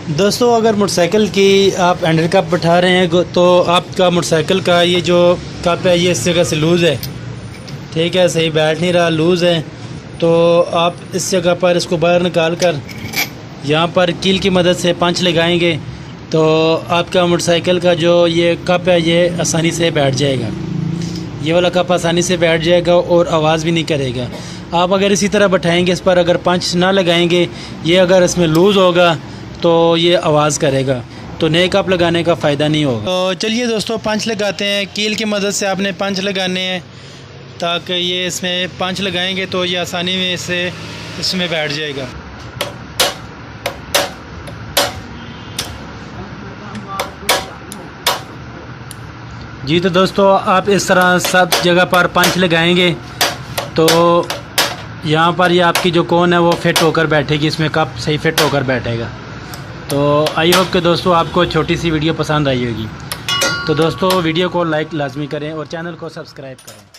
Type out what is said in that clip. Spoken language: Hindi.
दोस्तों अगर मोटरसाइकिल की आप हैंडल कप बैठा रहे हैं तो आपका मोटरसाइकिल का ये जो कप है ये इस जगह से लूज़ है, ठीक है, सही बैठ नहीं रहा, लूज़ है। तो आप इस जगह पर इसको बाहर निकाल कर यहाँ पर कील की मदद से पंच लगाएंगे तो आपका मोटरसाइकिल का जो ये कप है ये आसानी से बैठ जाएगा। ये वाला कप आसानी से बैठ जाएगा और आवाज़ भी नहीं करेगा। आप अगर इसी तरह बैठाएंगे इस पर, अगर पंच ना लगाएंगे, ये अगर इसमें लूज़ होगा तो ये आवाज़ करेगा, तो नए कप लगाने का फ़ायदा नहीं होगा। तो चलिए दोस्तों पंच लगाते हैं। कील की मदद से आपने पंच लगाने हैं ताकि ये इसमें पंच लगाएंगे तो ये आसानी में इसमें बैठ जाएगा। जी तो दोस्तों आप इस तरह सब जगह पर पंच लगाएंगे तो यहाँ पर ये आपकी जो कोन है वो फिट होकर बैठेगी, इसमें कप सही फिट होकर बैठेगा। तो आई होप कि दोस्तों आपको छोटी सी वीडियो पसंद आई होगी। तो दोस्तों वीडियो को लाइक लाजमी करें और चैनल को सब्सक्राइब करें।